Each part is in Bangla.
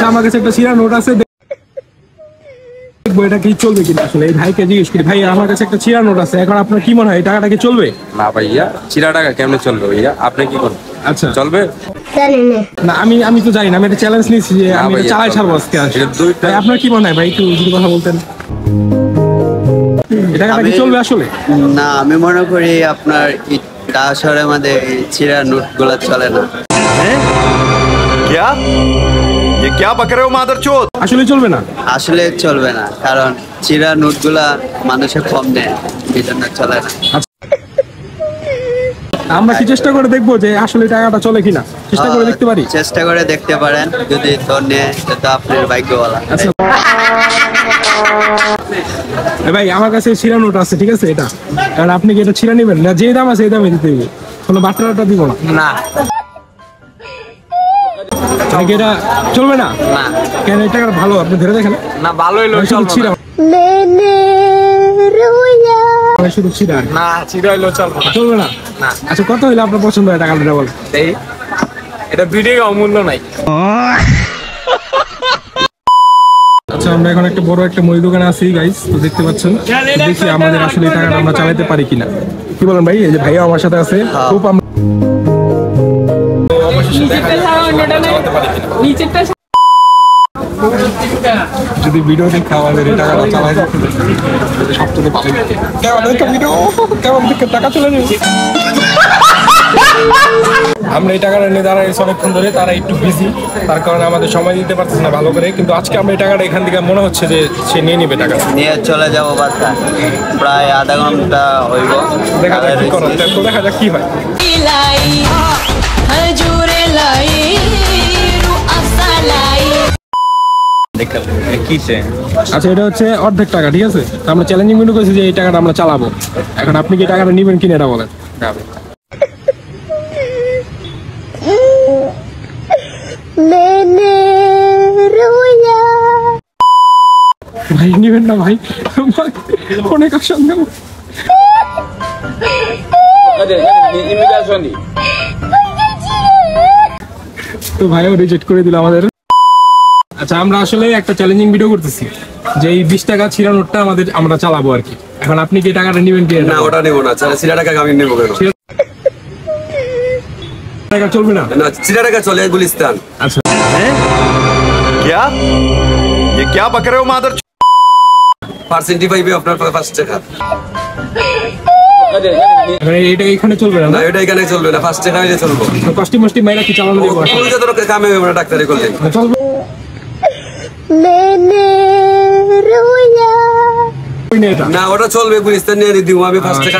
আমার কাছে একটা ছিঁড়া নোট আছে, এটা কি চলবে কিনা আসলে এই ভাইকে জিজ্ঞেস করি। ভাই আমার কাছে একটা ছিঁড়া নোট আছে, এখন আপনার কি মনে হয় এই টাকাটা কি চলবে? না ভাইয়া, ছিঁড়া টাকা কেমনে চলবে ভাইয়া? আপনি কি করবেন? আচ্ছা চলবে না, আমি তো জানি না, আমি একটা চ্যালেঞ্জ নিয়েছি যে আমি এটা চালাই ছাড়বো আজকে। ভাই আপনার কি মনে হয় ভাই, একটু যদি কথা বলতেন, এটা কি চলবে আসলে? না, আমি মনে করি আপনার শহরের মধ্যে ছিঁড়া নোট গুলা চলে না। আসলে চলবে না? আসলে চলবে না, কারণ ছিঁড়া নোট গুলা মানুষের কম নেয়, এই জন্য চলে না। আমরা কি চেষ্টা করে দেখবো যে আসলে টাকাটা চলে কিনা? চেষ্টা করে দেখতে পারি? চেষ্টা করে দেখতে পারেন, যদি তোর নেয় তো আপনার ভাগ্যওয়ালা। ভাই আমার কাছে ছিঁড়া নোট আছে, ঠিক আছে, এটা কারণ আপনি কি এটা ছিঁড়া নেবেন না? যে দাম আছে এই দামে দিতে হবে, কোনো বাট্টাটা দিব না। না এটা চলবে না? কেন? এই টাকাটা ভালো, আপনি ধরে দেখেন না ভালো হইলো ছিঁড়া, শুধু ছিঁড়া না, ছিঁড়া হইলো চলবে না। আচ্ছা কত হইলে আপনার পছন্দ হয় টাকাটা বলেন? এটা ভিডিও অমূল্য নাই। আচ্ছা আমরা এখন একটা বড় একটা মুদি দোকানে আছি গাইস, তো দেখতে পাচ্ছেন, দেখি আমাদের আসলে এই টাকাটা আমরা চালাতে পারি কিনা। কি বলেন ভাই? এই যে ভাইয়া আমার সাথে আছে, খুব যদি ভিডিও দেখে আমাদের এই টাকাটা চালাই সবচেয়ে ভালো, কেমন দেখে টাকা চলে যাবে। আমরা এই টাকাটা নিয়ে দাঁড়াইছি অনেকক্ষণ ধরে, তারা একটু বিজি, তার কারণে আমাদের সময় দিতে পারতেছে না ভালো করে, কিন্তু আজকে আমরা এই টাকাটা এখান থেকে মনে হচ্ছে যে সে নিয়ে নিবে টাকা, নিয়ে চলে যাবো বাসা, প্রায় আধা ঘন্টা হইব। দেখা যাক কি করার, তো দেখা যাক কি হয়। আচ্ছা এটা হচ্ছে অর্ধেক টাকা, ঠিক আছে, আমরা চ্যালেঞ্জিং মনে করছি যে এই টাকাটা আমরা চালাবো। এখন আপনি কি টাকাটা নিবেন কিনা এটা বলেন? ভাই নিবেন না ভাই, অনেক অসন্দেহ। তো ভাইও রিজেক্ট করে দিল আমাদের। আচ্ছা আমরা আসলে একটা চ্যালেঞ্জিং ভিডিও করতেছি যে এই 20 টাকা ছিঁড়া নোটটা আমরা চালাবো আর কি। এখন আপনি কি টাকাটা নিবেন কি? না ওটা নেবো না, ছিঁড়া টাকা আমি নেবো কেন? টাকা চলবে না? না ছিঁড়া টাকা চলে গুলিস্তান। আচ্ছা क्या बक रहे हो मादर? পার্সেন্টি পাইবে আপনার 5 টাকা। এটা এখানে চলবে না? না এটা এখানে চলবে না, 5 টাকা হইলে চলবে। কষ্টি মষ্টি মাইরা কি চালানো দেবো? পুরো যত কামে আমরা ডাক্তারি করলে চলবে। না ওটা চলবে, গুলিস্তান নিয়ে দিব আমি। 5 টাকা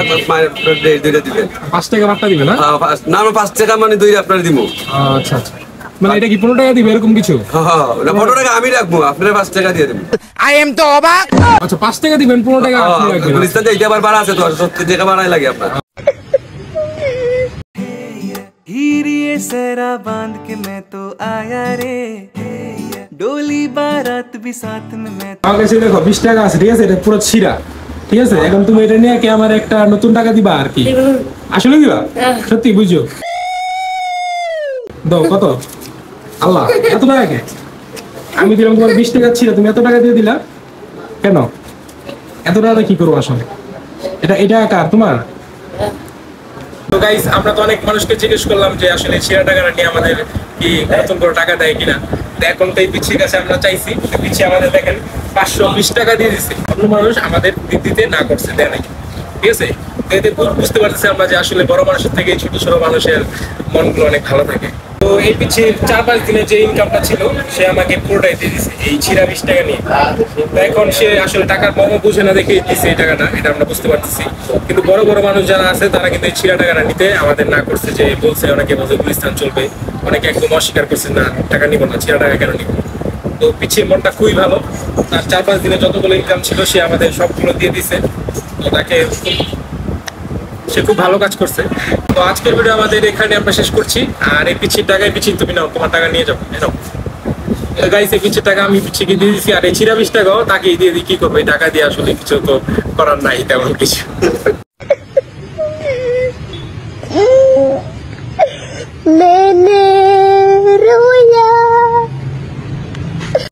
দুইটা দিবেন। 5 টাকা বাট্টা দিবে না? না আমরা 5 টাকা মানে দুইটা আপনার দিব। আচ্ছা আচ্ছা, মানে এটা কি 15 টাকা দিবে এরকম কিছু? হ্যাঁ না 15 টাকা আমি রাখবো, আপনারা 5 টাকা দিয়ে দেবেন। আই এম তো অবাক। আচ্ছা 5 টাকা দিবেন, 15 টাকা আপনি রাখবেন। গুলিস্তান এইটা আবার বাড়া আছে তো, 70 টাকা বাড়াই লাগে আপনার। हीरिए सेरा बांध के मैं तो आया रे, डोली बारात भी साथ में मैं। আমার কাছে দেখো 20 টাকা আছে, ঠিক আছে, এটা পুরো ছিঁড়া, ঠিক আছে। এখন তুমি এটা নিয়ে কি আমার একটা নতুন টাকা দিবা আর কি? আসলে দিবা? সত্যি বুঝছো? দাও কত? আল্লাহ এত টাকা কে? আমি দিলাম তোমার 20 টাকা ছিঁড়া, তুমি এত টাকা দিয়ে দিলা কেন? এত টাকা কি করবো আসলে? এটা কার, তোমার? তো গাইস আমরা তো অনেক মানুষকে জিজ্ঞেস করলাম যে আসলে ছিঁড়া টাকাটা নিয়ে আমাদের কি নতুন করে টাকা দেয় কিনা। এখন তো এই পিছির কাছে আমরা চাইছি, পিছিয়ে আমাদের দেখেন 520 টাকা দিয়ে দিচ্ছে। অন্য মানুষ আমাদের দিতে না করছে, দেয় নাই, ঠিক আছে। এতে বুঝতে পারতেছি আমরা যে আসলে বড় মানুষের থেকে ছোট ছোট মানুষের মনগুলো অনেক ভালো থাকে। তো এই পিছিয়ে 4-5 দিনের যে ইনকামটা ছিল সে আমাকে পুরোটাই দিয়ে দিচ্ছে এই ছিঁড়া 20 টাকা নিয়ে। তো এখন সে আসলে টাকার মর্ম বুঝে না দেখে দিচ্ছে এই টাকাটা, এটা আমরা বুঝতে পারতেছি। কিন্তু বড় বড় মানুষ যারা আছে তারা কিন্তু এই ছিঁড়া টাকাটা নিতে আমাদের না করছে, যে বলছে, অনেকে বলছে গুলিস্তান চলবে, অনেকে একদম অস্বীকার করছে না টাকা নিব না, ছিঁড়া টাকা কেন নিব। তো পিছিয়ে মনটা খুবই ভালো, তার 4-5 দিনে যতগুলো ইনকাম ছিল সে আমাদের সবগুলো দিয়ে দিছে। তো তাকে সে খুব ভালো কাজ করছে। তো আজকের ভিডিও আমাদের এখানে আমরা শেষ করছি। আর এই পিছির টাকায় পিছিয়ে তুমি নাও, তোমার টাকা নিয়ে যাবো, গাইস। এই পিছির টাকা আমি পিছিয়ে দিয়ে দিচ্ছি, আর এই ছিঁড়া 20 টাকাও তাকেই দিয়ে দিই। কি করবো, এই টাকা দিয়ে আসলে কিছু তো করার নাই তেমন কিছু।